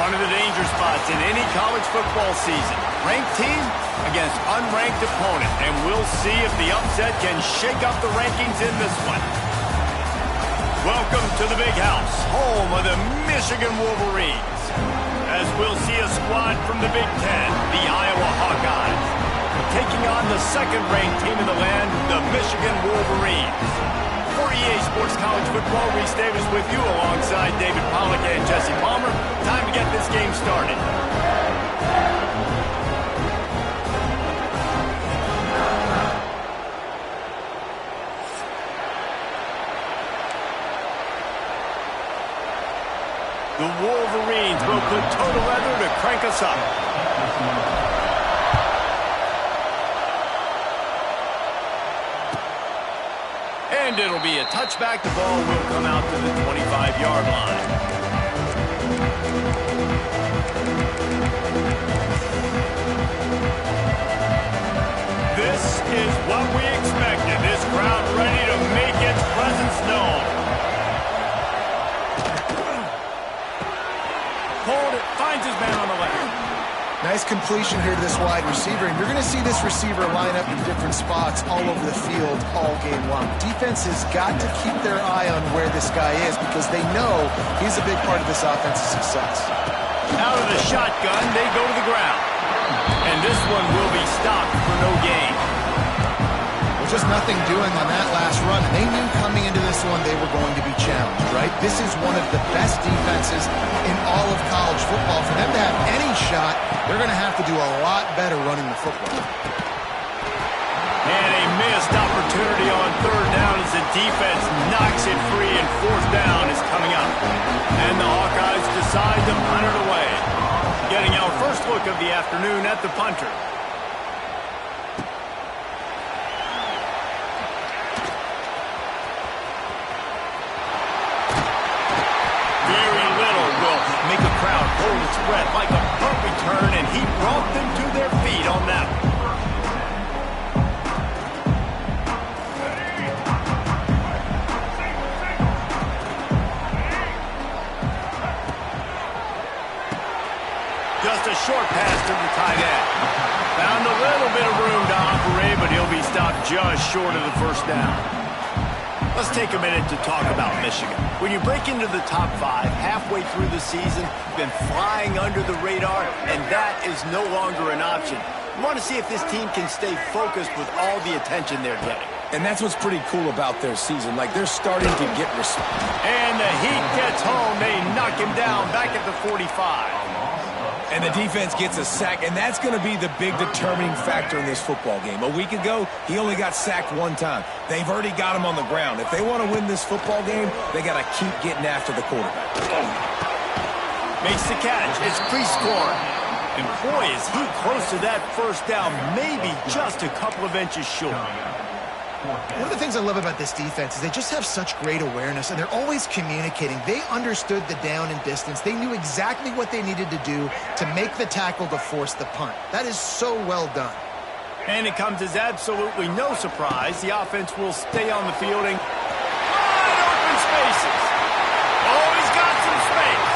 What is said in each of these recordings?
One of the danger spots in any college football season. Ranked team against unranked opponent. And we'll see if the upset can shake up the rankings in this one. Welcome to the Big House, home of the Michigan Wolverines. As we'll see a squad from the Big Ten, the Iowa Hawkeyes, taking on the second-ranked team in the land, the Michigan Wolverines. For EA Sports College Football, Reese Davis with you alongside David Pollack and Jesse Palmer. Time to get this game started. The Wolverines will put total leather to crank us up. And it'll be a touchback. The ball will come out to the 25-yard line. This is what we expected. This crowd ready to make its presence known. Hold it, finds his man on the left. Nice completion here to this wide receiver, and you're going to see this receiver line up in different spots all over the field all game long. Defense has got to keep their eye on where this guy is because they know he's a big part of this offense's success. Out of the shotgun, they go to the ground. And this one will be stopped for no gain. Just nothing doing on that last run. They knew coming into this one they were going to be challenged, right? This is one of the best defenses in all of college football. For them to have any shot, they're going to have to do a lot better running the football. And a missed opportunity on third down as the defense knocks it free, and fourth down is coming up. And the Hawkeyes decide to punt it away. Getting our first look of the afternoon at the punter. Make a crowd hold its breath like a punt return, and he brought them to their feet on that one. Just a short pass to the tight end. Found a little bit of room to operate, but he'll be stopped just short of the first down. Let's take a minute to talk about Michigan. When you break into the top 5 halfway through the season, you've been flying under the radar, and that is no longer an option. You want to see if this team can stay focused with all the attention they're getting. And that's what's pretty cool about their season. Like, they're starting to get respect. And the heat gets home. They knock him down back at the 45. And the defense gets a sack, and that's going to be the big determining factor in this football game. A week ago, he only got sacked one time. They've already got him on the ground. If they want to win this football game, they got to keep getting after the quarterback. Makes the catch. It's pre-scoring. And boy, is he close to that first down, maybe just a couple of inches short. One of the things I love about this defense is they just have such great awareness, and they're always communicating. They understood the down and distance. They knew exactly what they needed to do to make the tackle to force the punt. That is so well done. And it comes as absolutely no surprise. The offense will stay on the fielding. Wide open spaces. Oh, he's got some space.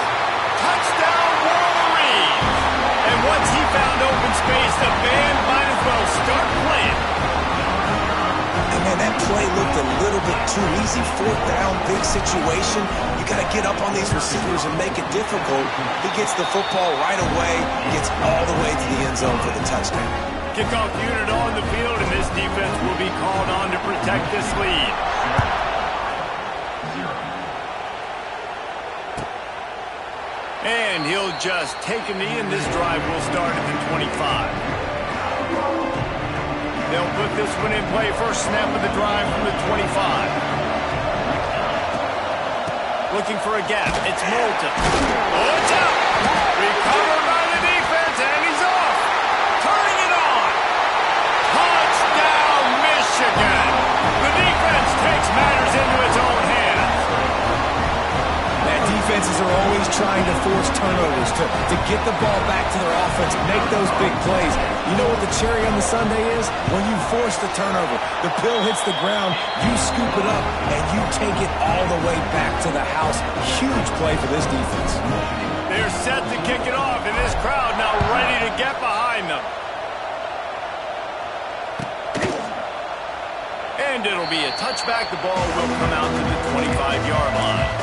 Touchdown, Wolverines. And once he found open space, the band might as well start playing. Man, that play looked a little bit too easy. Fourth down, big situation. You got to get up on these receivers and make it difficult. He gets the football right away, gets all the way to the end zone for the touchdown. Kickoff unit on the field, and this defense will be called on to protect this lead. And he'll just take a knee, and this drive will start at the 25. They'll put this one in play. First snap of the drive from the 25. Looking for a gap. It's Moulton. Oh, it's out. Recovered by the defense, and he's off. Turning it on. Touchdown, Michigan. The defense takes matters into its own hands. Defenses are always trying to force turnovers to get the ball back to their offense, make those big plays. You know what the cherry on the sundae is? When you force the turnover, the pill hits the ground, you scoop it up, and you take it all the way back to the house. Huge play for this defense. They're set to kick it off, and this crowd now ready to get behind them. And it'll be a touchback. The ball will come out to the 25-yard line.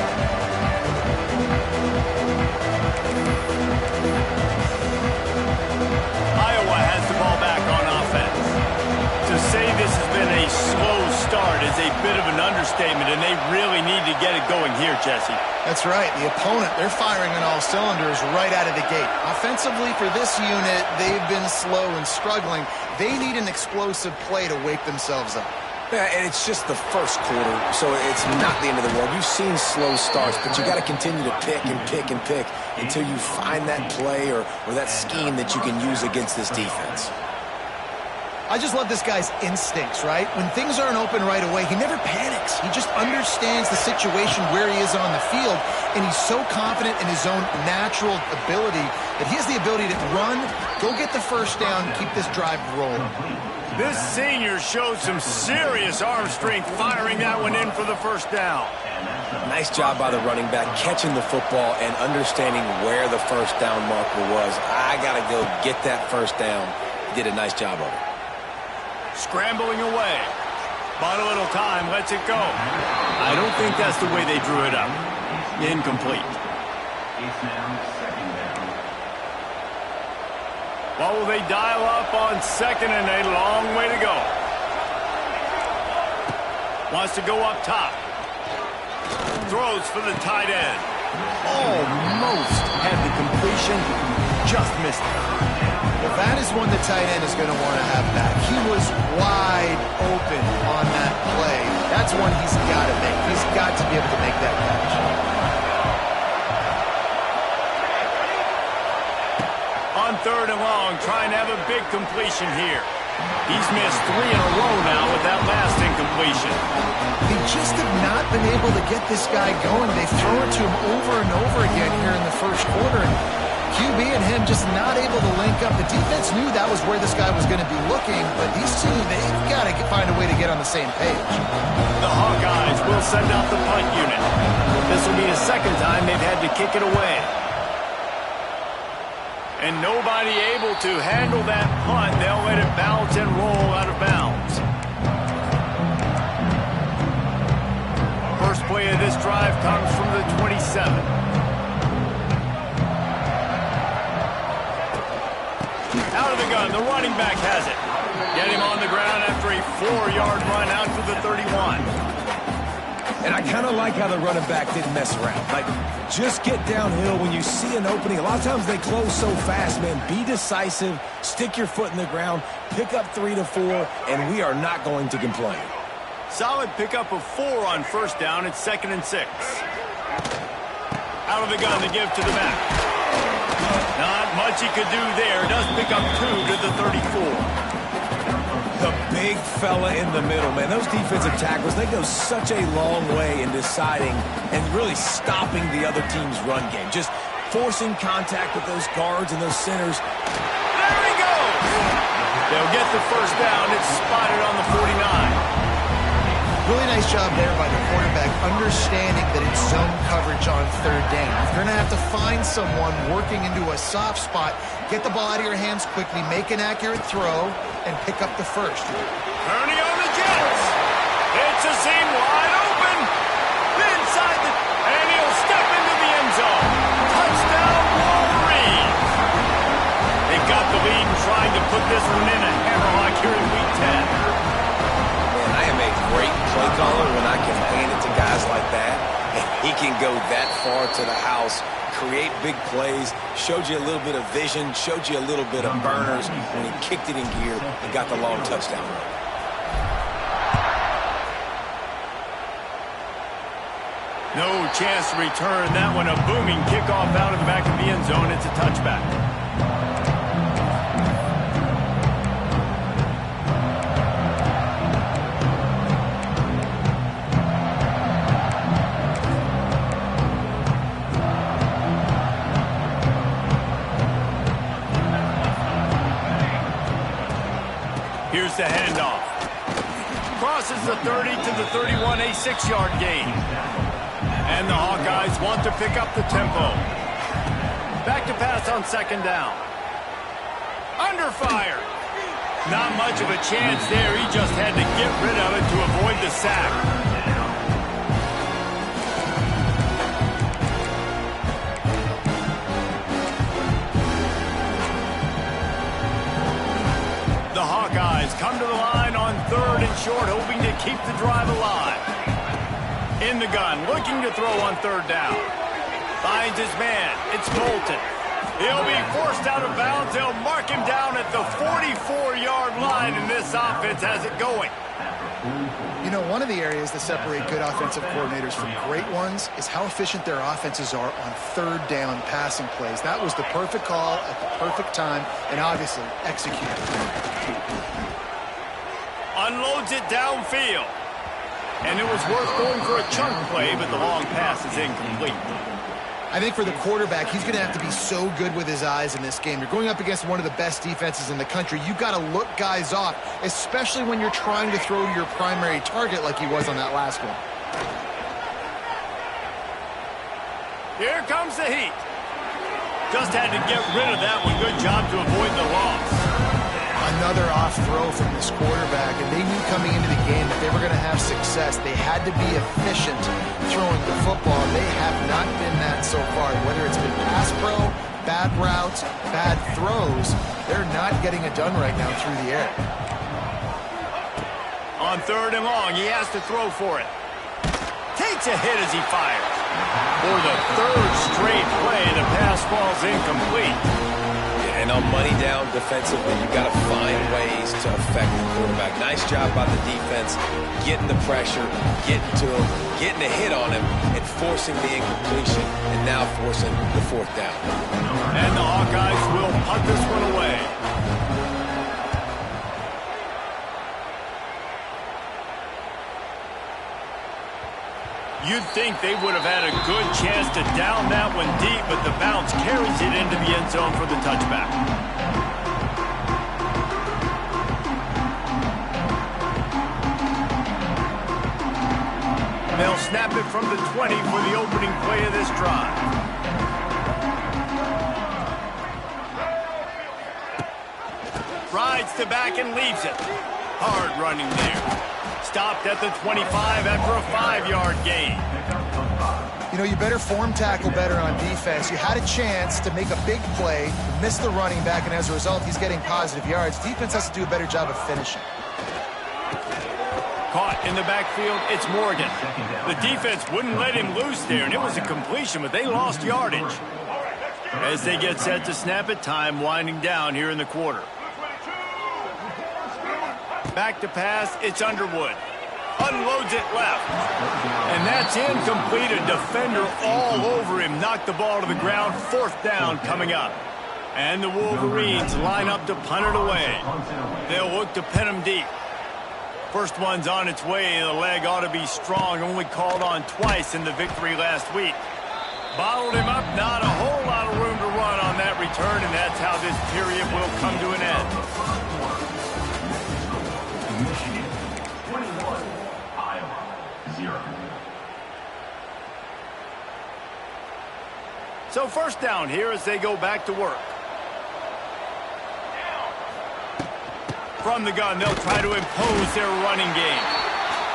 Iowa has the ball back on offense. To say this has been a slow start is a bit of an understatement, and they really need to get it going here, Jesse. That's right. The opponent, they're firing on all cylinders right out of the gate. Offensively, for this unit, they've been slow and struggling. They need an explosive play to wake themselves up. Yeah, and it's just the first quarter, so it's not the end of the world. You've seen slow starts, but you got to continue to pick and pick and pick until you find that play or that scheme that you can use against this defense. I just love this guy's instincts, right? When things aren't open right away, he never panics. He just understands the situation where he is on the field, and he's so confident in his own natural ability that he has the ability to run, go get the first down, keep this drive rolling. This senior showed some serious arm strength firing that one in for the first down. Nice job by the running back catching the football and understanding where the first down marker was. I got to go get that first down. He did a nice job of it. Scrambling away. Bought a little time, lets it go. I don't think that's the way they drew it up. Incomplete. What will they dial up on second and a long way to go? Wants to go up top. Throws for the tight end. Almost had the completion. Just missed it. Well, that is one the tight end is going to want to have back. He was wide open on that play. That's one he's got to make. He's got to be able to make that catch. On third and long, trying to have a big completion here. He's missed 3 in a row now with that last incompletion. They just have not been able to get this guy going. They've thrown it to him over and over again here in the first quarter. And QB and him just not able to link up. The defense knew that was where this guy was going to be looking, but these two, they've got to find a way to get on the same page. The Hawkeyes will send out the punt unit. This will be the second time they've had to kick it away. And nobody able to handle that punt. They'll let it bounce and roll out of bounds. First play of this drive comes from the 27. Out of the gun, the running back has it. Get him on the ground after a 4-yard run out to the 31. And I kind of like how the running back didn't mess around. Like, just get downhill when you see an opening. A lot of times they close so fast, man. Be decisive, stick your foot in the ground, pick up 3 to 4, and we are not going to complain. Solid pickup of 4 on first down. It's 2nd and 6. Out of the gun to give to the back. Not much he could do there. Does pick up 2 to the 34. The big fella in the middle, man. Those defensive tackles, they go such a long way in deciding and really stopping the other team's run game. Just forcing contact with those guards and those centers. There he goes! They'll get the first down. It's spotted on the 49. Really nice job there by the quarterback, understanding that it's zone coverage on third down. You're going to have to find someone working into a soft spot, get the ball out of your hands quickly, make an accurate throw, and pick up the first. Ernie on the Jets. It's a seam wide open. Inside the... And he'll step into the end zone. Touchdown, Wolverine. They got the lead and trying to put this one in a hammerlock here in Week 10. Man, I am a great play caller when I can hand it to guys like that. And he can go that far to the house, create big plays, showed you a little bit of vision, showed you a little bit of burners when he kicked it in gear and got the long touchdown run. No chance to return that one. A booming kickoff out of the back of the end zone. It's a touchback. Here's the handoff. Crosses the 30 to the 31, a 6-yard gain. And the Hawkeyes want to pick up the tempo. Back to pass on second down. Under fire. Not much of a chance there. He just had to get rid of it to avoid the sack. The Hawkeyes come to the line on 3rd and short, hoping to keep the drive alive. In the gun, looking to throw on 3rd down. Finds his man. It's Bolton. He'll be forced out of bounds. They'll mark him down at the 44-yard line, and this offense has it going. You know, one of the areas that separate good offensive coordinators from great ones is how efficient their offenses are on 3rd down passing plays. That was the perfect call at the perfect time, and obviously executed. Unloads it downfield. And it was worth going for a chunk play, but the long pass is incomplete. I think for the quarterback, he's going to have to be so good with his eyes in this game. You're going up against one of the best defenses in the country. You've got to look guys off, especially when you're trying to throw to your primary target like he was on that last one. Here comes the heat. Just had to get rid of that one. Good job to avoid the loss. Another off throw from this quarterback, and they knew coming into the game that they were going to have success. They had to be efficient throwing the football. They have not been that so far. Whether it's been pass pro, bad routes, bad throws, they're not getting it done right now through the air. On 3rd and long, he has to throw for it. Takes a hit as he fires. For the 3rd straight play, the pass falls incomplete. And on money down defensively, you've got to find ways to affect the quarterback. Nice job by the defense, getting the pressure, getting to him, getting a hit on him, and forcing the incompletion, and now forcing the 4th down. And the Hawkeyes will punt this one away. You'd think they would have had a good chance to down that one deep, but the bounce carries it into the end zone for the touchback. They'll snap it from the 20 for the opening play of this drive. Rides to back and leaves it. Hard running there. Stopped at the 25 after a 5-yard gain. You know, you better form tackle better on defense. You had a chance to make a big play, missed the running back, and as a result, he's getting positive yards. Defense has to do a better job of finishing. Caught in the backfield, it's Morgan. The defense wouldn't let him loose there, and it was a completion, but they lost yardage. As they get set to snap it, time winding down here in the quarter. Back to pass, it's Underwood. Unloads it left. And that's incomplete. A defender all over him. Knocked the ball to the ground. 4th down coming up. And the Wolverines line up to punt it away. They'll look to pin him deep. First one's on its way. The leg ought to be strong. Only called on twice in the victory last week. Bottled him up. Not a whole lot of room to run on that return. And that's how this period will come to an end. Michigan, 21, Iowa, 0. So 1st down here as they go back to work. From the gun, they'll try to impose their running game.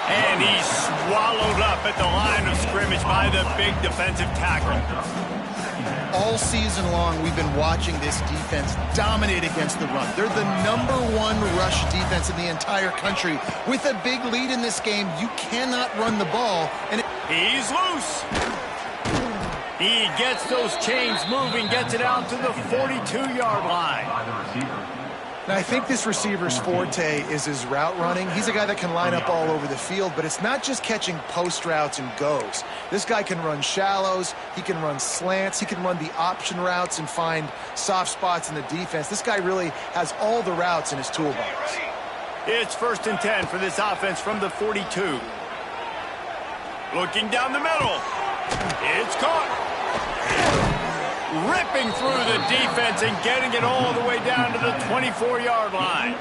And he's swallowed up at the line of scrimmage by the big defensive tackle. All season long, we've been watching this defense dominate against the run. They're the #1 rush defense in the entire country. With a big lead in this game, you cannot run the ball. And he's loose. He gets those chains moving, gets it out to the 42-yard line. Now, I think this receiver's forte is his route running. He's a guy that can line up all over the field, but it's not just catching post routes and goes. This guy can run shallows, he can run slants, he can run the option routes and find soft spots in the defense. This guy really has all the routes in his toolbox. It's 1st and 10 for this offense from the 42. Looking down the middle. It's caught. ripping through the defense and getting it all the way down to the 24-yard line.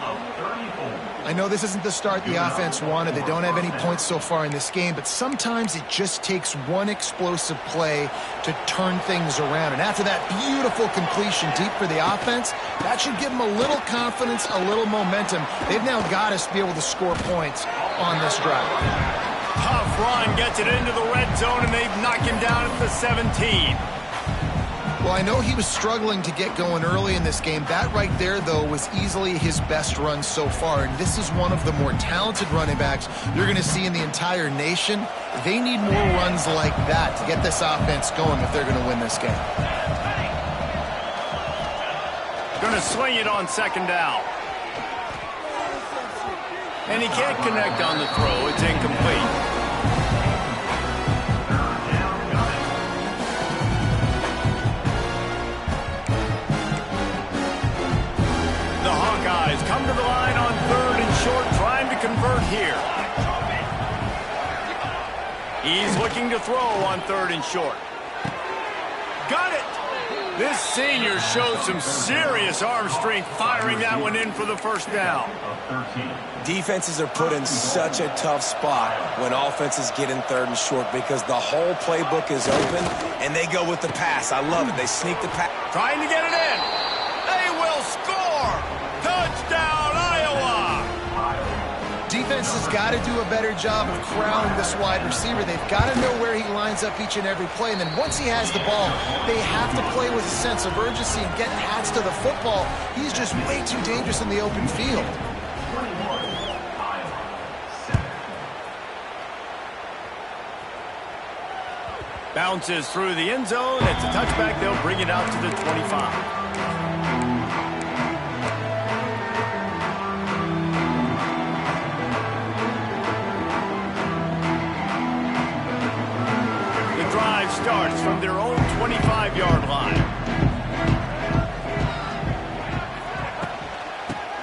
I know this isn't the start the offense wanted. They don't have any points so far in this game, but sometimes it just takes one explosive play to turn things around. And after that beautiful completion deep for the offense, that should give them a little confidence, a little momentum. They've now got us to be able to score points on this drive. Tough run gets it into the red zone, and they've knocked him down at the 17. Well, I know he was struggling to get going early in this game. That right there, though, was easily his best run so far. And this is one of the more talented running backs you're going to see in the entire nation. They need more runs like that to get this offense going if they're going to win this game. Going to swing it on second down. And he can't connect on the throw. It's incomplete. Come to the line on third and short, trying to convert here. He's looking to throw on third and short. Got it! This senior showed some serious arm strength, firing that one in for the first down. Defenses are put in such a tough spot when offenses get in third and short because the whole playbook is open, and they go with the pass. I love it. They sneak the pass. Trying to get it in. They will score! Touchdown, Iowa! Defense has got to do a better job of crowding this wide receiver. They've got to know where he lines up each and every play. And then once he has the ball, they have to play with a sense of urgency and get hats to the football. He's just way too dangerous in the open field. Bounces through the end zone. It's a touchback. They'll bring it out to the 25. Starts from their own 25-yard line.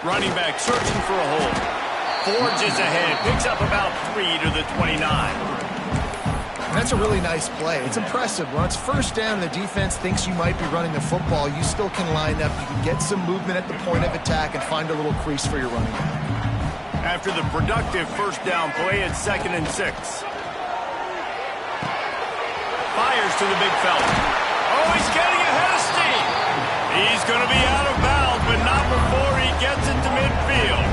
Running back searching for a hole. Forges ahead, picks up about 3 to the 29. And that's a really nice play. It's impressive. When it's first down and the defense thinks you might be running the football, you still can line up. You can get some movement at the point of attack and find a little crease for your running back. After the productive first down play, it's 2nd and 6. Fires to the big fella. Oh, he's getting ahead of steam. He's going to be out of bounds, but not before he gets into midfield.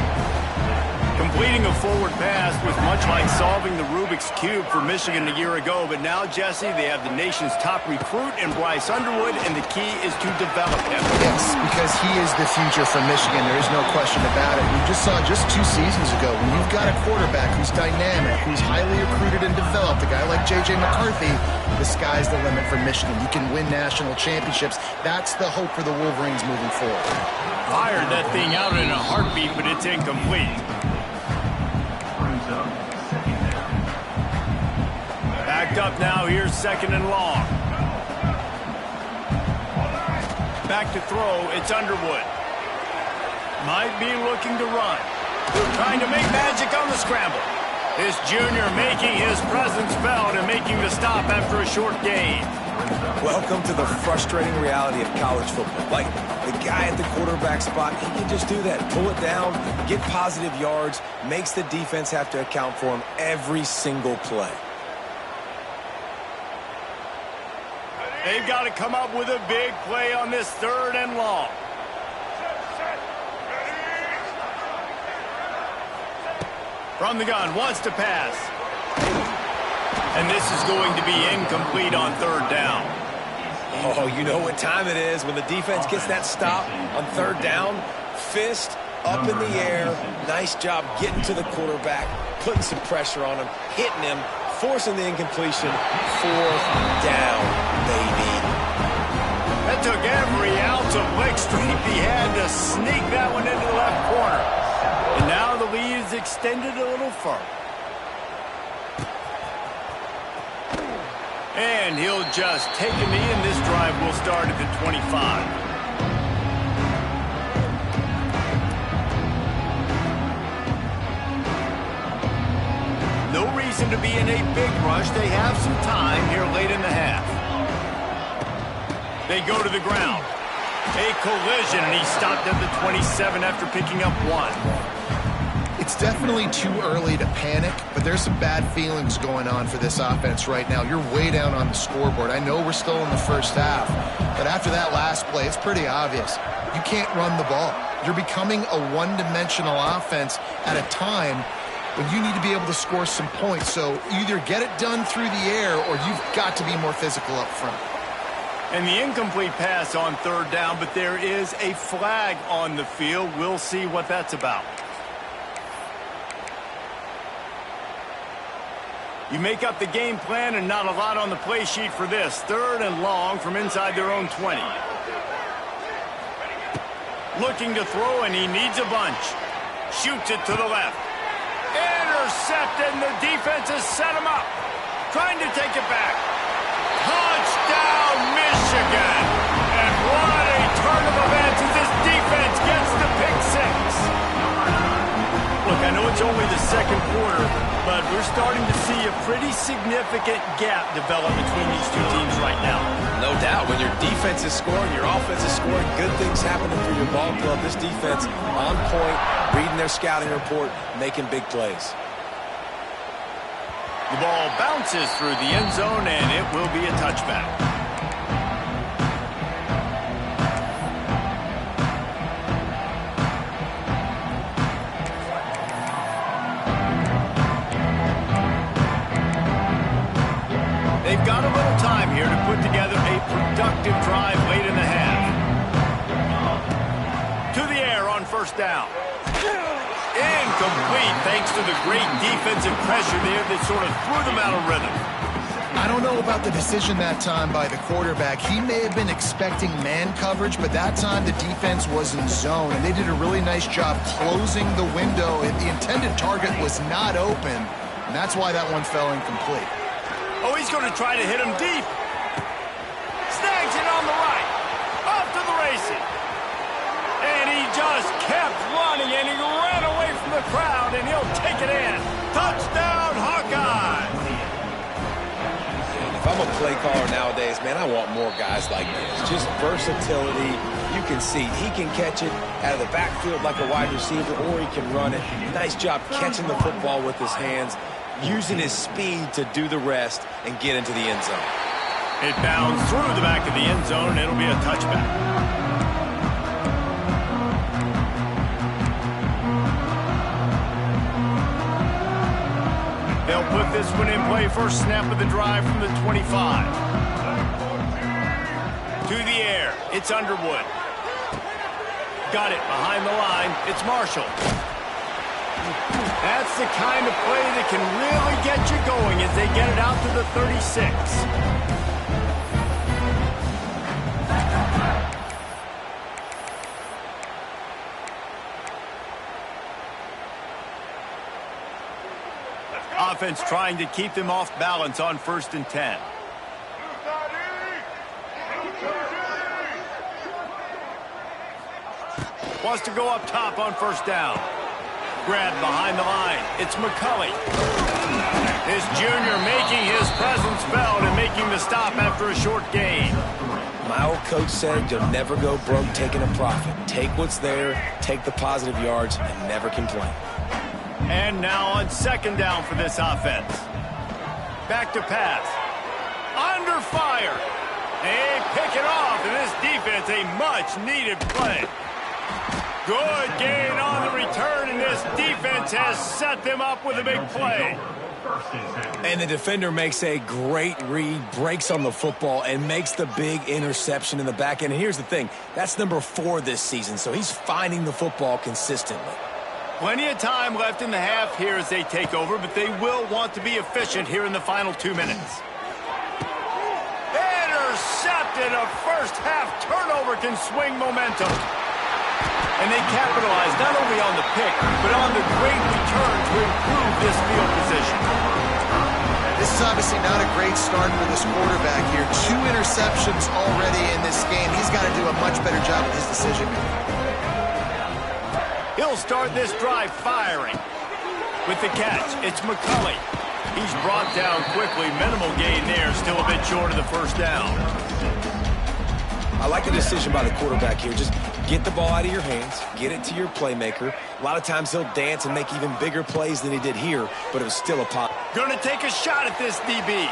Completing a forward pass was much like solving the Rubik's Cube for Michigan a year ago, but now, Jesse, they have the nation's top recruit in Bryce Underwood, and the key is to develop him. Yes, because he is the future for Michigan. There is no question about it. We just saw just 2 seasons ago when you've got a quarterback who's dynamic, who's highly recruited and developed, a guy like J.J. McCarthy, the sky's the limit for Michigan. You can win national championships. That's the hope for the Wolverines moving forward. Fired that thing out in a heartbeat, but it's incomplete. Backed up now, here's 2nd and long. Back to throw, it's Underwood. Might be looking to run. Trying to make magic on the scramble. This junior making his presence felt and making the stop after a short gain. Welcome to the frustrating reality of college football. Like, the guy at the quarterback spot, he can just do that. Pull it down, get positive yards, makes the defense have to account for him every single play. They've got to come up with a big play on this 3rd and long. From the gun, wants to pass. And this is going to be incomplete on 3rd down. Oh, you know what time it is when the defense gets that stop on 3rd down. Fist up in the air. Nice job getting to the quarterback, putting some pressure on him, hitting him, forcing the incompletion. 4th down, baby. That took every ounce of leg strength he had to sneak that one into the left corner. And now the lead is extended a little further. And he'll just take a knee, and this drive will start at the 25. No reason to be in a big rush. They have some time here late in the half. They go to the ground. A collision, and he stopped at the 27 after picking up 1. It's definitely too early to panic, but there's some bad feelings going on for this offense right now. You're way down on the scoreboard. I know we're still in the first half, but after that last play, it's pretty obvious. You can't run the ball. You're becoming a one-dimensional offense at a time when you need to be able to score some points. So either get it done through the air or you've got to be more physical up front. And the incomplete pass on 3rd down, but there is a flag on the field. We'll see what that's about. You make up the game plan and not a lot on the play sheet for this. 3rd and long from inside their own 20. Looking to throw, and he needs a bunch. Shoots it to the left. Intercepted, and the defense has set him up. Trying to take it back. Touchdown, Michigan! And what a turn of events as this defense gets the pick 6. Look, I know it's only the 2nd quarter, but we're starting to see a pretty significant gap develop between these two teams right now. No doubt. When your defense is scoring, your offense is scoring, good things happening for your ball club. This defense on point, reading their scouting report, making big plays. The ball bounces through the end zone, and it will be a touchback. They've got a little time here to put together a productive drive late in the half. To the air on 1st down. Incomplete thanks to the great defensive pressure there that sort of threw them out of rhythm. I don't know about the decision that time by the quarterback. He may have been expecting man coverage, but that time the defense was in zone, and they did a really nice job closing the window. The intended target was not open, and that's why that one fell incomplete. Oh, he's going to try to hit him deep. Snags it on the right. Off to the races. And he just kept running, and he ran away from the crowd, and he'll take it in. Touchdown, Hawkeyes! If I'm a play caller nowadays, man, I want more guys like this. Just versatility. You can see he can catch it out of the backfield like a wide receiver, or he can run it. Nice job catching the football with his hands, using his speed to do the rest and get into the end zone. It bounds through the back of the end zone, and it'll be a touchback. They'll put this one in play. First snap of the drive from the 25. To the air. It's Underwood. Got it behind the line. It's Marshall. That's the kind of play that can really get you going as they get it out to the 36. Offense trying to keep them off balance on 1st and 10. Wants to go up top on 1st down. Grabbed behind the line. It's McCulley. This junior making his presence felt and making the stop after a short gain. My old coach said you'll never go broke taking a profit. Take what's there, take the positive yards, and never complain. And now on 2nd down for this offense. Back to pass. Under fire. They pick it off, and this defense a much-needed play. Good gain on the return, and this defense has set them up with a big play. And the defender makes a great read, breaks on the football, and makes the big interception in the back end. And here's the thing, that's number 4 this season, so he's finding the football consistently. Plenty of time left in the half here as they take over, but they will want to be efficient here in the final 2 minutes. Intercepted. A first-half turnover can swing momentum. And they capitalize not only on the pick, but on the great return to improve this field position. This is obviously not a great start for this quarterback here. 2 interceptions already in this game. He's got to do a much better job with his decision-making. He'll start this drive firing. With the catch, it's McCulley. He's brought down quickly. Minimal gain there, still a bit short of the 1st down. I like the decision by the quarterback here. Just get the ball out of your hands, get it to your playmaker. A lot of times he'll dance and make even bigger plays than he did here, but it was still a pop. Going to take a shot at this DB.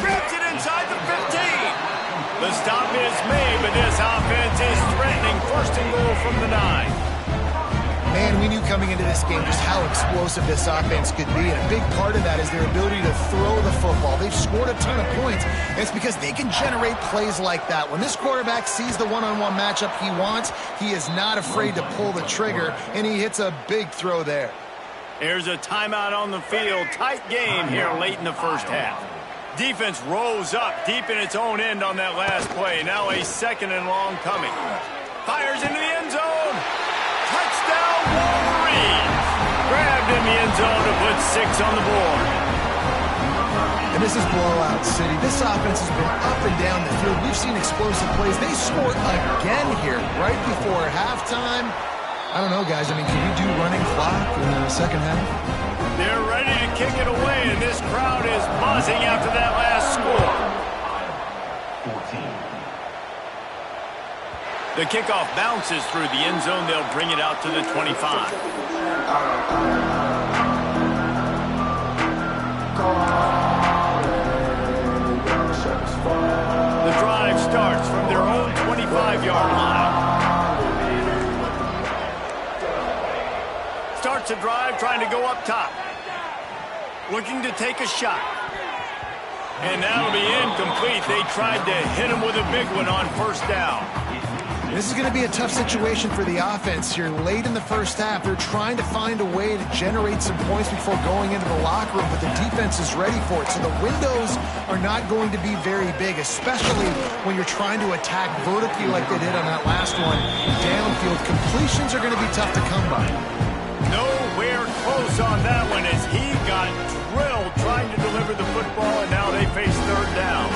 Grabs it inside the 15. The stop is made, but this offense is threatening. First and goal from the 9. Man, we knew coming into this game just how explosive this offense could be, and a big part of that is their ability to throw the football. They've scored a ton of points, and it's because they can generate plays like that. When this quarterback sees the one-on-one matchup he wants, he is not afraid to pull the trigger, and he hits a big throw there. Here's a timeout on the field. Tight game here late in the first half. Defense rose up deep in its own end on that last play. Now a second and long coming. Fires into the end zone. Touchdown, Wolverines! Grabbed in the end zone to put 6 on the board. And this is blowout city. This offense has been up and down the field. We've seen explosive plays. They scored again here right before halftime. I don't know, guys. I mean, can we do running clock in the second half? They're ready to kick it away, and this crowd is buzzing after that last score. 14. The kickoff bounces through the end zone. They'll bring it out to the 25. The drive starts from their own 25-yard line. Starts a drive trying to go up top. Looking to take a shot. And that'll be incomplete. They tried to hit him with a big one on first down. This is going to be a tough situation for the offense here. Late in the first half, they're trying to find a way to generate some points before going into the locker room, but the defense is ready for it. So the windows are not going to be very big, especially when you're trying to attack vertically like they did on that last one. Downfield completions are going to be tough to come by. Nowhere close on that one as he got drilled trying to deliver the football, and now they face third down.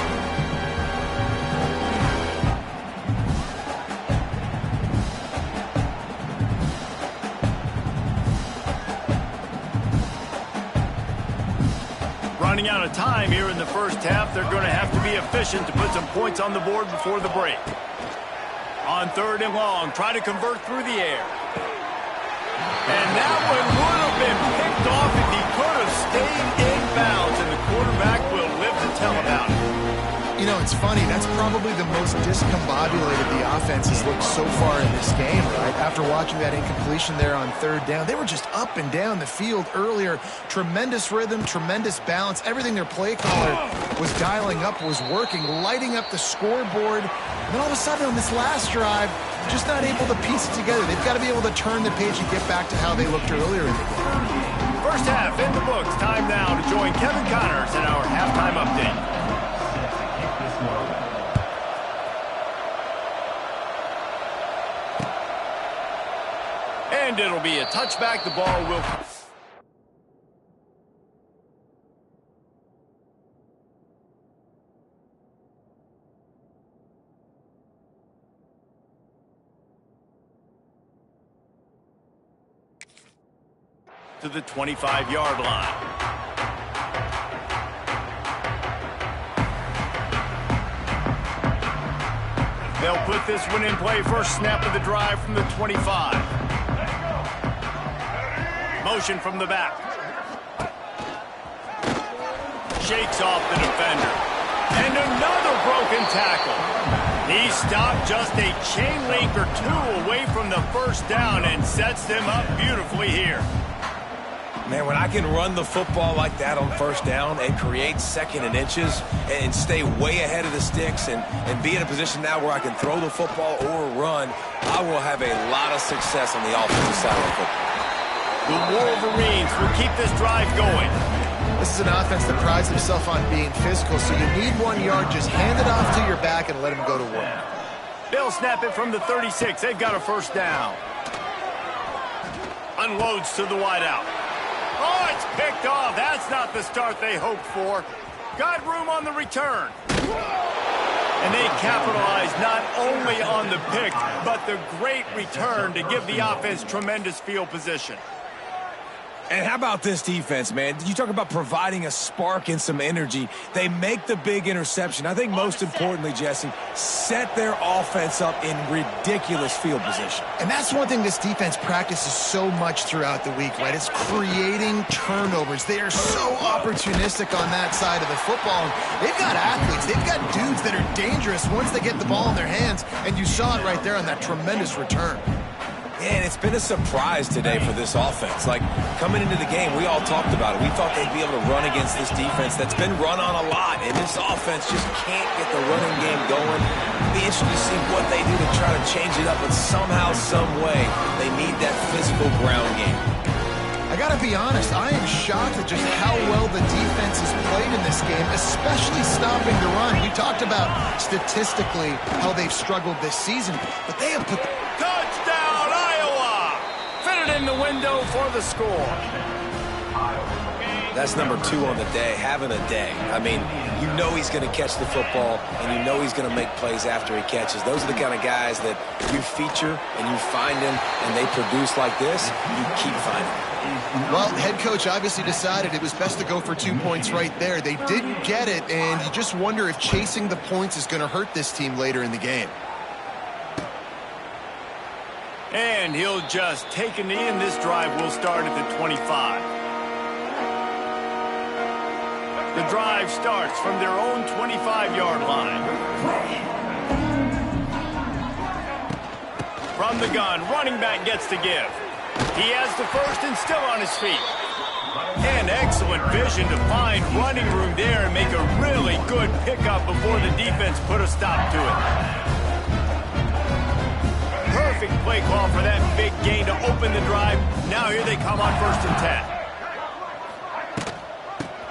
Running out of time here in the first half, they're going to have to be efficient to put some points on the board before the break. On third and long, try to convert through the air. And that one would have been picked off if he could have stayed in bounds, and the quarterback will live to tell about it. You know, it's funny. That's probably the most discombobulated the offense has looked so far in this game, right? After watching that incompletion there on third down, they were just up and down the field earlier. Tremendous rhythm, tremendous balance. Everything their play caller was dialing up was working, lighting up the scoreboard. And then all of a sudden on this last drive, just not able to piece it together. They've got to be able to turn the page and get back to how they looked earlier in the game. First half in the books. Time now to join Kevin Connors in our halftime update. And it'll be a touchback. The ball will... to the 25-yard line. They'll put this one in play. First snap of the drive from the 25. Motion from the back. Shakes off the defender. And another broken tackle. He stopped just a chain link or two away from the first down and sets them up beautifully here. Man, when I can run the football like that on first down and create second and inches and stay way ahead of the sticks and be in a position now where I can throw the football or run, I will have a lot of success on the offensive side of the football. The Wolverines will keep this drive going. This is an offense that prides itself on being physical, so you need 1 yard. Just hand it off to your back and let him go to work. They'll snap it from the 36. They've got a first down. Unloads to the wideout. Oh, it's picked off. That's not the start they hoped for. Got room on the return. And they capitalize not only on the pick, but the great return to give the offense tremendous field position. And how about this defense, man? You talk about providing a spark and some energy. They make the big interception. I think most importantly, Jesse, set their offense up in ridiculous field position. And that's one thing this defense practices so much throughout the week, right? It's creating turnovers. They are so opportunistic on that side of the football. They've got athletes. They've got dudes that are dangerous once they get the ball in their hands. And you saw it right there on that tremendous return. And it's been a surprise today for this offense. Like, coming into the game, we all talked about it. We thought they'd be able to run against this defense that's been run on a lot, and this offense just can't get the running game going. It'll be interesting to see what they do to try to change it up, but somehow, some way, they need that physical ground game. I gotta be honest, I am shocked at just how well the defense has played in this game, especially stopping the run. We talked about statistically how they've struggled this season, but they have put the... Touchdown, Iowa! Fitted in the window for the score. That's number 2 on the day, having a day. I mean, you know he's going to catch the football, and you know he's going to make plays after he catches. Those are the kind of guys that you feature, and you find them, and they produce like this, you keep finding them. Well, head coach obviously decided it was best to go for 2 points right there. They didn't get it, and you just wonder if chasing the points is going to hurt this team later in the game. And he'll just take a knee, and this drive will start at the 25. The drive starts from their own 25-yard line. From the gun, running back gets to give. He has the first and still on his feet. And excellent vision to find running room there and make a really good pickup before the defense put a stop to it. Perfect play call for that big gain to open the drive. Now here they come on 1st and 10.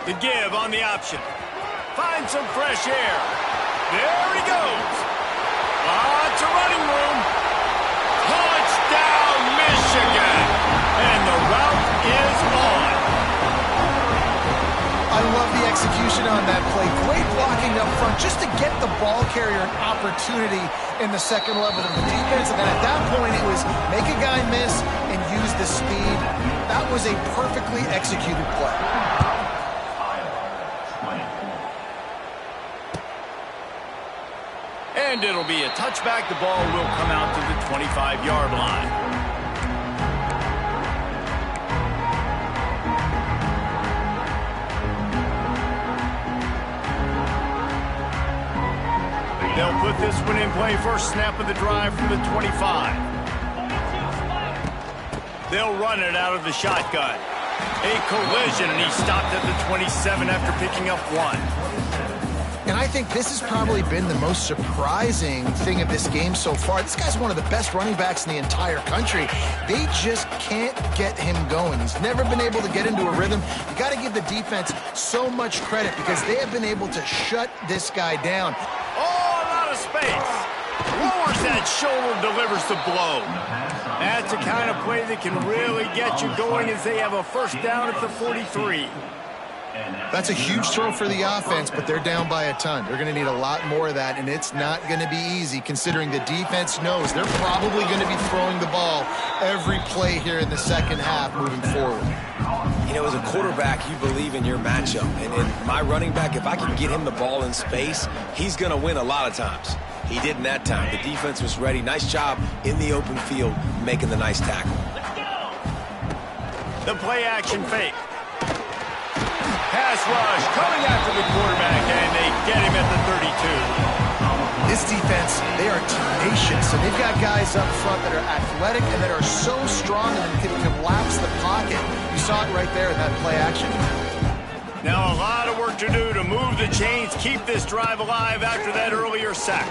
The give on the option. Find some fresh air. There he goes. Lots of running room. Touchdown, Michigan. And the route is on. I love the execution on that play. Great blocking up front just to get the ball carrier an opportunity in the second level of the defense. And then at that point, it was make a guy miss and use the speed. That was a perfectly executed play. And it'll be a touchback. The ball will come out to the 25-yard line. They'll put this one in play. First snap of the drive from the 25. They'll run it out of the shotgun. A collision, and he stopped at the 27 after picking up 1. And I think this has probably been the most surprising thing of this game so far. This guy's one of the best running backs in the entire country. They just can't get him going. He's never been able to get into a rhythm. You got to give the defense so much credit because they have been able to shut this guy down. Space. Lowers that shoulder, delivers the blow. That's the kind of play that can really get you going as they have a first down at the 43. That's a huge throw for the offense, but they're down by a ton. They're going to need a lot more of that, and it's not going to be easy considering the defense knows they're probably going to be throwing the ball every play here in the second half moving forward. You know, as a quarterback, you believe in your matchup. And in my running back, if I can get him the ball in space, he's going to win a lot of times. He did in that time. The defense was ready. Nice job in the open field making the nice tackle. The play-action fake. Pass rush coming after the quarterback, and they get him at the 32. This defense, they are tenacious, and they've got guys up front that are athletic and that are so strong and can collapse the pocket. You saw it right there in that play action. Now a lot of work to do to move the chains, keep this drive alive after that earlier sack.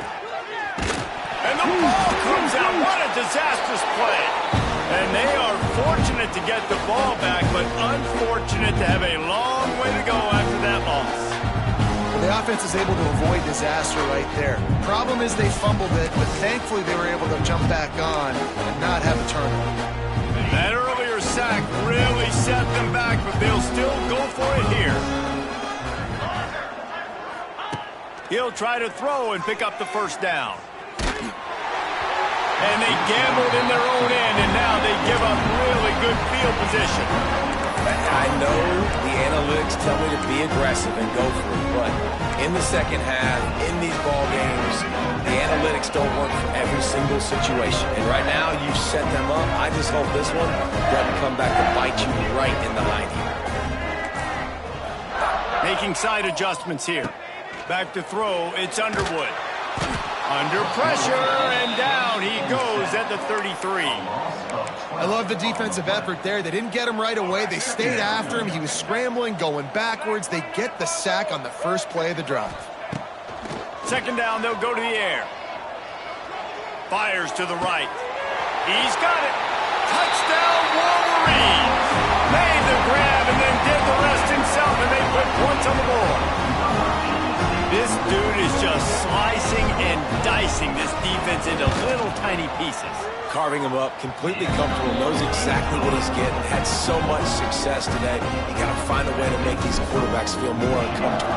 And the ball comes out. What a disastrous play. And they are fortunate to get the ball back, but unfortunate to have a long way to go after that loss. The offense is able to avoid disaster right there. Problem is they fumbled it, but thankfully they were able to jump back on and not have a turnover. That earlier sack really set them back, but they'll still go for it here. He'll try to throw and pick up the first down. And they gambled in their own end, and now they give up really good field position. I know the analytics tell me to be aggressive and go for it, but in the second half, in these ball games, the analytics don't work for every single situation. And right now, you've set them up. I just hope this one doesn't come back to bite you right in the hiney. Making side adjustments here. Back to throw, it's Underwood. Under pressure, and down he goes at the 33. I love the defensive effort there. They didn't get him right away. They stayed after him. He was scrambling, going backwards. They get the sack on the first play of the drive. Second down, they'll go to the air. Fires to the right. He's got it. Touchdown, Wolverines. Made the grab and then did the rest himself, and they put points on the board. This dude is just slicing and dicing this defense into little tiny pieces. Carving him up, completely comfortable, knows exactly what he's getting, had so much success today. You got to find a way to make these quarterbacks feel more uncomfortable.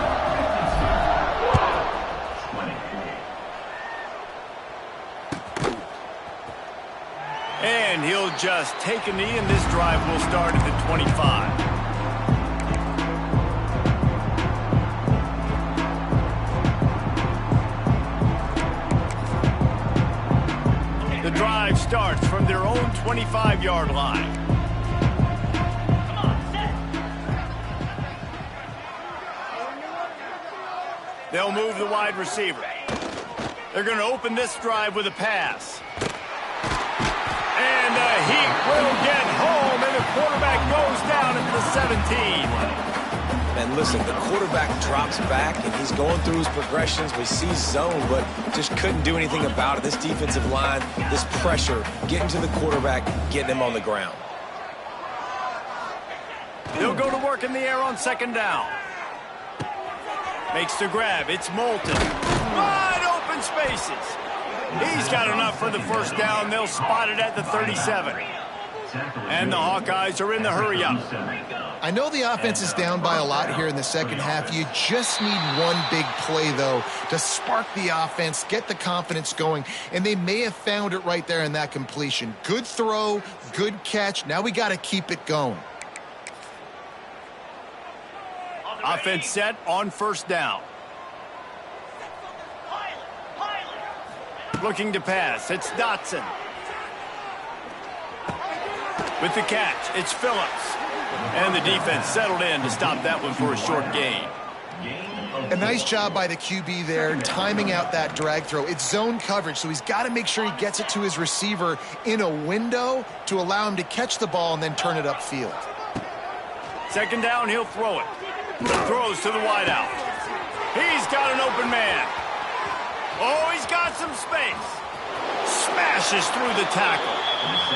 And he'll just take a knee, and this drive will start at the 25. The drive starts from their own 25-yard line. They'll move the wide receiver. They're going to open this drive with a pass. And the Heat will get home, and the quarterback goes down at the 17. And listen, the quarterback drops back, and he's going through his progressions. We see zone, but just couldn't do anything about it. This defensive line, this pressure, getting to the quarterback, getting him on the ground. They'll go to work in the air on second down. Makes the grab. It's Moulton. Wide open spaces. He's got enough for the first down. They'll spot it at the 37. And the Hawkeyes are in the hurry-up. I know the offense is down by a lot here in the second half. You just need one big play, though, to spark the offense, get the confidence going, and they may have found it right there in that completion. Good throw, good catch. Now we got to keep it going. Offense set on first down. Looking to pass. It's Dotson. With the catch, it's Phillips. And the defense settled in to stop that one for a short gain. A nice job by the QB there, timing out that drag throw. It's zone coverage, so he's got to make sure he gets it to his receiver in a window to allow him to catch the ball and then turn it upfield. Second down, he'll throw it. Throws to the wideout. He's got an open man. Oh, he's got some space. Smashes through the tackle.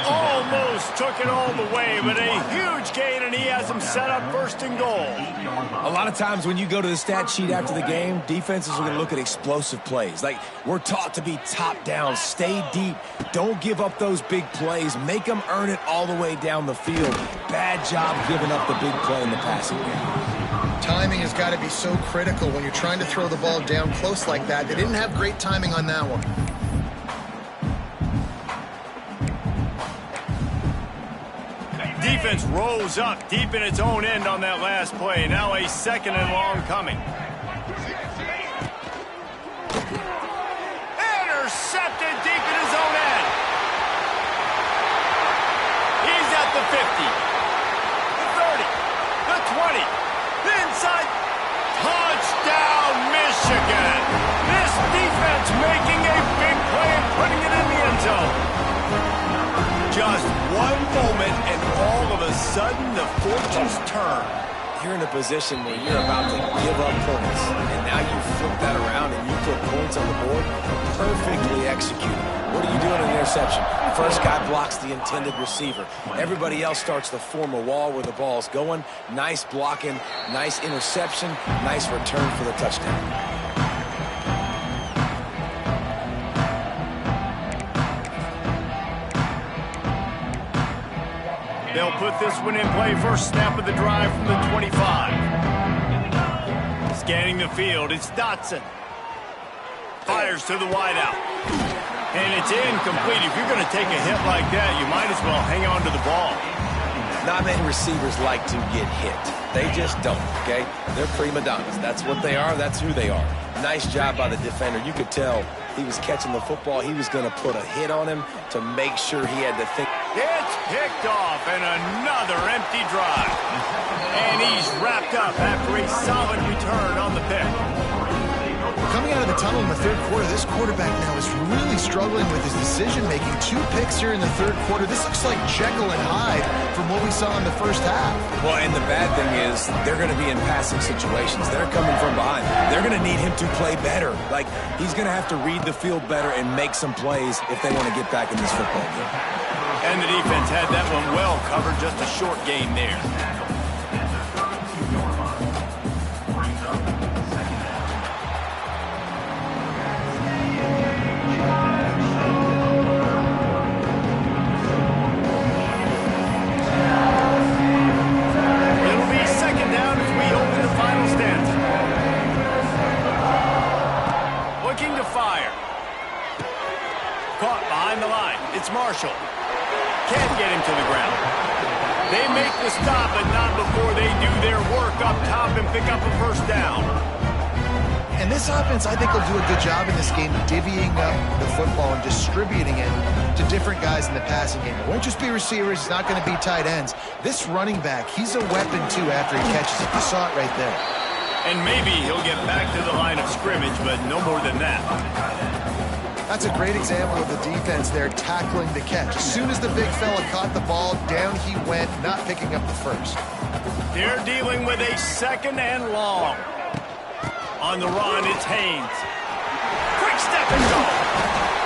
Almost took it all the way, but a huge gain, and he has him set up first and goal. A lot of times when you go to the stat sheet after the game, defenses are going to look at explosive plays. Like, we're taught to be top down, stay deep, don't give up those big plays, make them earn it all the way down the field. Bad job giving up the big play in the passing game. Timing has got to be so critical when you're trying to throw the ball down close like that. They didn't have great timing on that one. Defense rose up deep in its own end on that last play. Now a second and long coming. Intercepted deep in his own end. He's at the 50, the 30, the 20, the inside. Touchdown, Michigan. This defense making a big play and putting it in the end zone. Just one moment, and all of a sudden, the fortunes turn. You're in a position where you're about to give up points, and now you flip that around and you put points on the board. Perfectly executed. What do you do in an interception? First guy blocks the intended receiver. Everybody else starts to form a wall where the ball's going. Nice blocking, nice interception, nice return for the touchdown. They'll put this one in play. First snap of the drive from the 25. Scanning the field, it's Dotson. Fires to the wideout. And it's incomplete. If you're going to take a hit like that, you might as well hang on to the ball. Not many receivers like to get hit. They just don't, okay? They're prima donnas. That's what they are. That's who they are. Nice job by the defender. You could tell he was catching the football. He was going to put a hit on him to make sure he had to think. It's picked off and another empty drive. And he's wrapped up after a solid return on the pick. Coming out of the tunnel in the third quarter, this quarterback now is really struggling with his decision-making. 2 picks here in the third quarter. This looks like Jekyll and Hyde from what we saw in the first half. Well, and the bad thing is they're going to be in passing situations. They're coming from behind. They're going to need him to play better. Like, he's going to have to read the field better and make some plays if they want to get back in this football game. And the defense had that one well covered. Just a short gain there. Marshall can't get him to the ground. They make the stop, but not before they do their work up top and pick up a first down. And this offense, I think, will do a good job in this game divvying up the football and distributing it to different guys in the passing game. It won't just be receivers. It's not going to be tight ends. This running back, he's a weapon, too, after he catches it. You saw it right there. And maybe he'll get back to the line of scrimmage, but no more than that. That's a great example of the defense there tackling the catch. As soon as the big fella caught the ball, down he went, not picking up the first. They're dealing with a 2nd and long. On the run, it's Haynes. Quick step and go.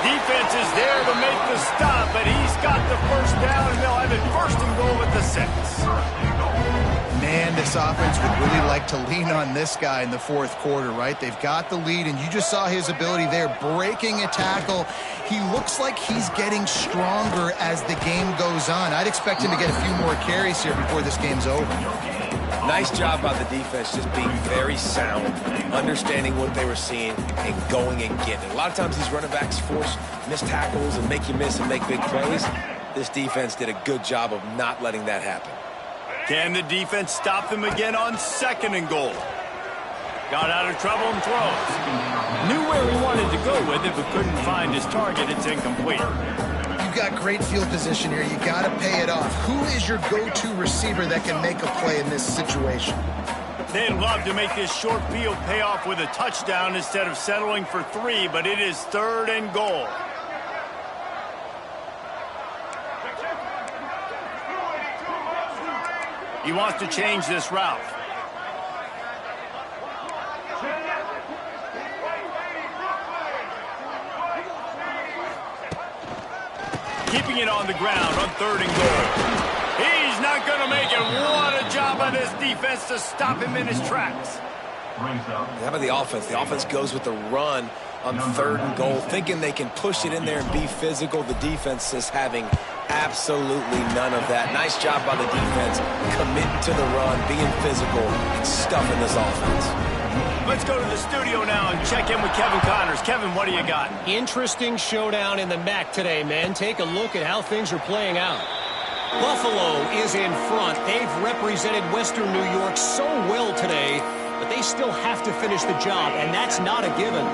Defense is there to make the stop, but he's got the first down, and they'll have it 1st and goal at the 6. Man, this offense would really like to lean on this guy in the 4th quarter, right? They've got the lead, and you just saw his ability there, breaking a tackle. He looks like he's getting stronger as the game goes on. I'd expect him to get a few more carries here before this game's over. Nice job by the defense, just being very sound, understanding what they were seeing, and going and getting it. A lot of times these running backs force missed tackles and make you miss and make big plays. This defense did a good job of not letting that happen. Can the defense stop them again on 2nd and goal? Got out of trouble and throws. Knew where he wanted to go with it, but couldn't find his target. It's incomplete. You've got great field position here. You got to pay it off. Who is your go-to receiver that can make a play in this situation? They'd love to make this short field pay off with a touchdown instead of settling for 3, but it is 3rd and goal. He wants to change this route. Keeping it on the ground on 3rd and goal. He's not going to make it. What a job by this defense to stop him in his tracks. How about the offense? The offense goes with the run on 3rd and goal, thinking they can push it in there and be physical. The defense is having absolutely none of that. Nice job by the defense, committing to the run, being physical, and stuffing this offense. Let's go to the studio now and check in with Kevin Connors. Kevin, what do you got? Interesting showdown in the MAC today, man. Take a look at how things are playing out. Buffalo is in front. They've represented Western New York so well today, but they still have to finish the job, and that's not a given.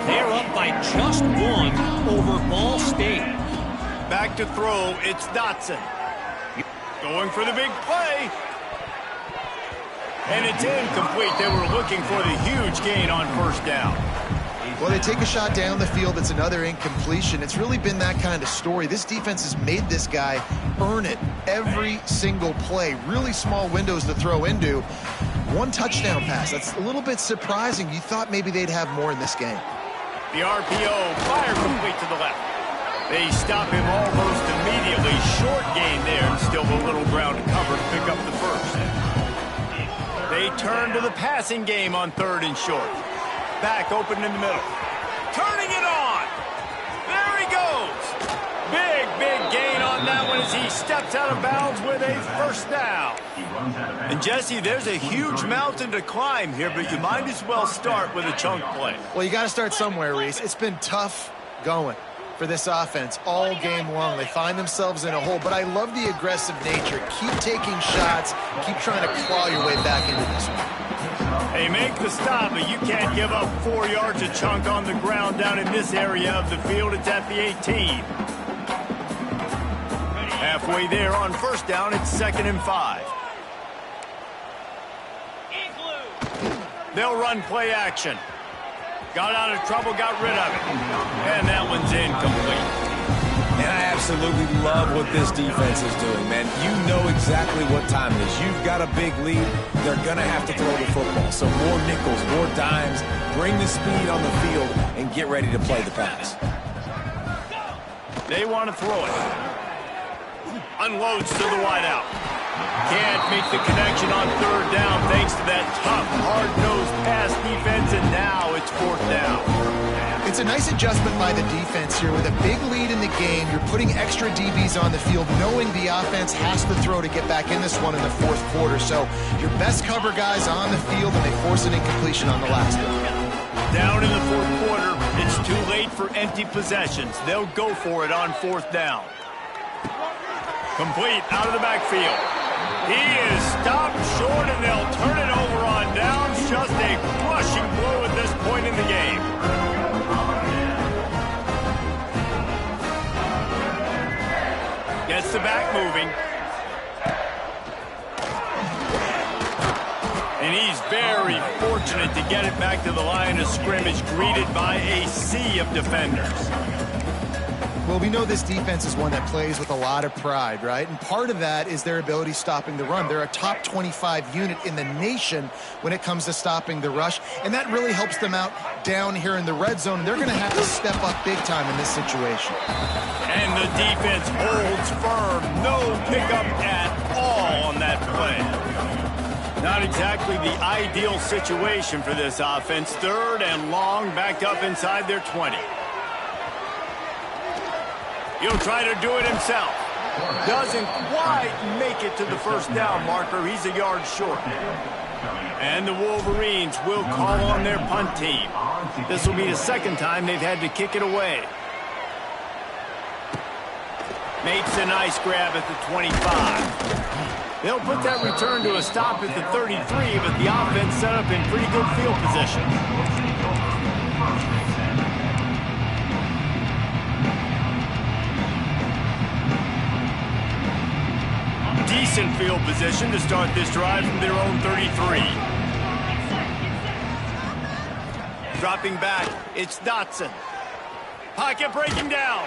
They're up by just 1 over Ball State. Back to throw, it's Dotson. Going for the big play. And it's incomplete. They were looking for the huge gain on 1st down. Well, they take a shot down the field. It's another incompletion. It's really been that kind of story. This defense has made this guy earn it every single play. Really small windows to throw into. 1 touchdown pass. That's a little bit surprising. You thought maybe they'd have more in this game. The RPO, fire complete to the left. They stop him almost immediately. Short gain there, and still a little ground to cover to pick up the first. They turn to the passing game on 3rd and short. Back open in the middle. Turning it on. There he goes. Big gain on that one as he steps out of bounds with a 1st down. And Jesse, there's a huge mountain to climb here, but you might as well start with a chunk play. Well, you got to start somewhere, Reese. It's been tough going. for this offense all game long. They find themselves in a hole, but I love the aggressive nature. Keep taking shots. Keep trying to claw your way back into this one. Hey, make the stop, but you can't give up 4 yards a chunk on the ground down in this area of the field. It's at the 18. Halfway there on first down, it's 2nd and 5. They'll run play action. Got out of trouble, got rid of it. And that one's incomplete. And I absolutely love what this defense is doing, man. You know exactly what time it is. You've got a big lead. They're going to have to throw the football. So more nickels, more dimes. Bring the speed on the field and get ready to play the pass. They want to throw it. Unloads to the wideout. Can't make the connection on 3rd down thanks to that tough, hard-nosed pass defense, and now it's 4th down. It's a nice adjustment by the defense here. With a big lead in the game, you're putting extra DBs on the field, knowing the offense has to throw to get back in this one in the 4th quarter. So your best cover guys on the field, and they force an incompletion on the last one. Down in the 4th quarter, it's too late for empty possessions. They'll go for it on 4th down. Complete out of the backfield. He is stopped short, and they'll turn it over on downs. Just a crushing blow at this point in the game. Gets the back moving. And he's very fortunate to get it back to the line of scrimmage, greeted by a sea of defenders. Well, we know this defense is one that plays with a lot of pride, right? And part of that is their ability stopping the run. They're a top 25 unit in the nation when it comes to stopping the rush, and that really helps them out down here in the red zone. And they're going to have to step up big time in this situation. And the defense holds firm. No pickup at all on that play. Not exactly the ideal situation for this offense. 3rd and long, backed up inside their 20. He'll try to do it himself. Doesn't quite make it to the 1st down marker. He's a yard short. And the Wolverines will call on their punt team. This will be the 2nd time they've had to kick it away. Makes a nice grab at the 25. They'll put that return to a stop at the 33, but the offense set up in pretty good field position. Decent field position to start this drive from their own 33. Dropping back, it's Dotson. Pocket breaking down.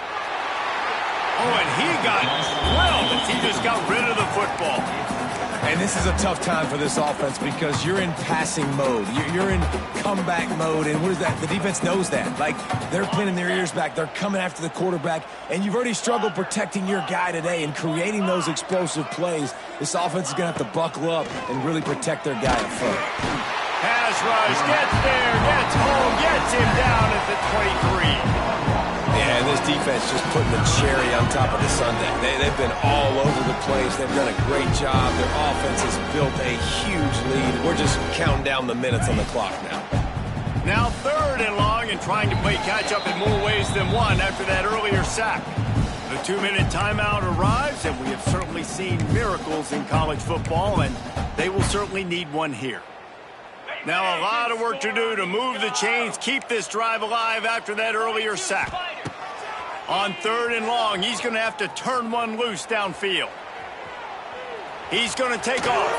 Oh, and he got drilled as he just got rid of the football. And this is a tough time for this offense because you're in passing mode. You're in comeback mode, and what is that? The defense knows that. Like, they're pinning their ears back. They're coming after the quarterback, and you've already struggled protecting your guy today and creating those explosive plays. This offense is going to have to buckle up and really protect their guy up front. Pass rush, gets there, gets home, gets him down at the 23. Yeah, and this defense just putting the cherry on top of the sundae. They've been all over the place. They've done a great job. Their offense has built a huge lead. We're just counting down the minutes on the clock now. Now 3rd and long, and trying to play catch-up in more ways than one after that earlier sack. The 2-minute timeout arrives, and we have certainly seen miracles in college football, and they will certainly need one here. Now a lot of work to do to move the chains, keep this drive alive after that earlier sack. On 3rd and long, he's going to have to turn one loose downfield. He's going to take off.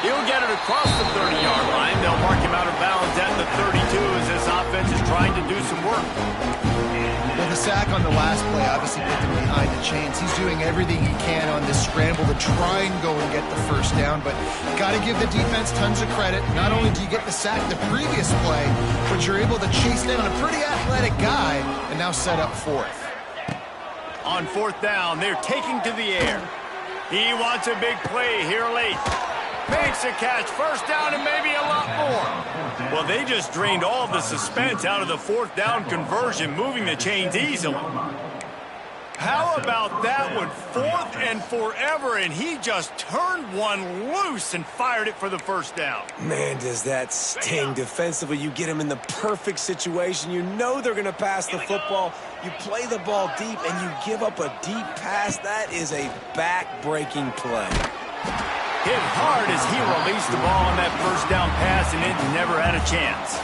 He'll get it across the 30-yard line. They'll mark him out of bounds at the 32 as this offense is trying to do some work. Well, the sack on the last play obviously put them behind the chains. He's doing everything he can on this scramble to try and go and get the 1st down, but got to give the defense tons of credit. Not only do you get the sack the previous play, but you're able to chase down a pretty athletic guy and now set up 4th. On 4th down, they're taking to the air. He wants a big play here late. Makes a catch, 1st down, and maybe a lot more. Well, they just drained all the suspense out of the 4th down conversion, moving the chains easily. How about that one? 4th and forever, and he just turned one loose and fired it for the first down. Man, does that sting defensively. You get him in the perfect situation. You know they're going to pass the football. You play the ball deep, and you give up a deep pass. That is a back-breaking play. Hit hard as he released the ball on that first down pass, and it never had a chance.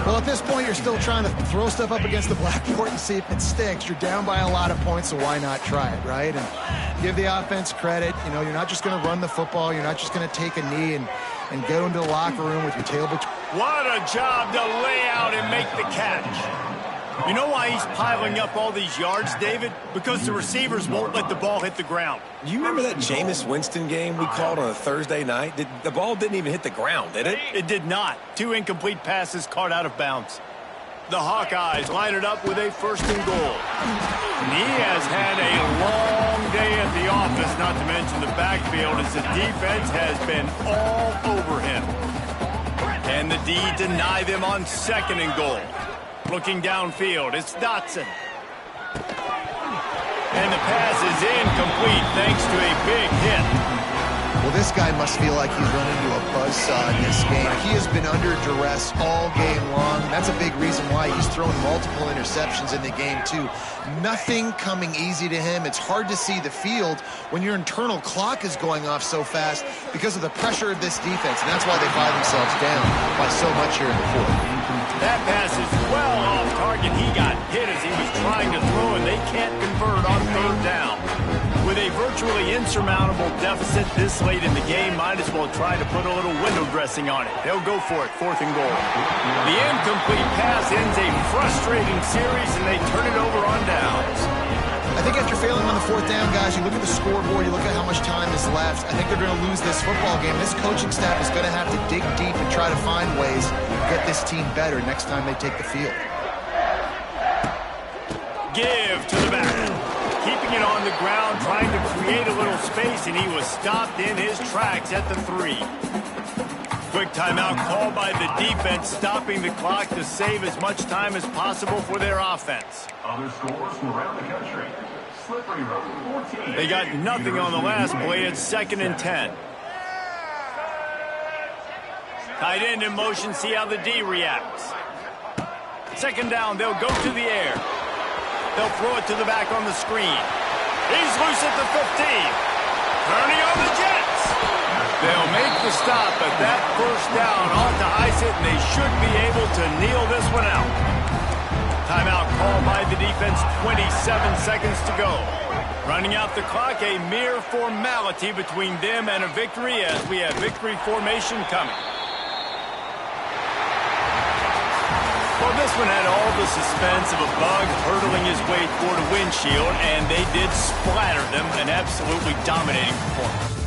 Well, at this point, you're still trying to throw stuff up against the blackboard and see if it sticks. You're down by a lot of points, so why not try it, right? And give the offense credit. You know, you're not just going to run the football. You're not just going to take a knee and go into the locker room with your tail between. What a job to lay out and make the catch. You know why he's piling up all these yards, David? Because the receivers won't let the ball hit the ground. Do you remember that Jameis Winston game we called on a Thursday night? The ball didn't even hit the ground, did it? It did not. 2 incomplete passes caught out of bounds. The Hawkeyes line it up with a 1st and goal. And he has had a long day at the office, not to mention the backfield, as the defense has been all over him. And the D deny them on 2nd and goal. Looking downfield, it's Dotson. And the pass is incomplete thanks to a big hit. Well, this guy must feel like he's run into a buzzsaw in this game. He has been under duress all game long. That's a big reason why he's thrown multiple interceptions in the game, too. Nothing coming easy to him. It's hard to see the field when your internal clock is going off so fast because of the pressure of this defense, and that's why they find themselves down by so much here in the 4th. That pass is well off target. He got hit as he was trying to throw, and they can't convert on 3rd down. With a virtually insurmountable deficit this late in the game, might as well try to put a little window dressing on it. They'll go for it, 4th and goal. The incomplete pass ends a frustrating series, and they turn it over on downs. I think after failing on the 4th down, guys, you look at the scoreboard, you look at how much time is left. I think they're going to lose this football game. This coaching staff is going to have to dig deep and try to find ways to get this team better next time they take the field. Give to the back. Keeping it on the ground, trying to create a little space, and he was stopped in his tracks at the 3. Quick timeout called by the defense, stopping the clock to save as much time as possible for their offense. Other scores from around the country. Slippery Road, 14. They got nothing on the last play. It's 2nd and 10. Tight end in motion, see how the D reacts. 2nd down, they'll go to the air. They'll throw it to the back on the screen. He's loose at the 15. Turning on the Jets. They'll make the stop, but that 1st down ought to ice it, and they should be able to kneel this one out. Timeout called by the defense, 27 seconds to go. Running out the clock, a mere formality between them and a victory as we have victory formation coming. Well, this one had all the suspense of a bug hurtling his way toward a windshield, and they did splatter them, an absolutely dominating performance.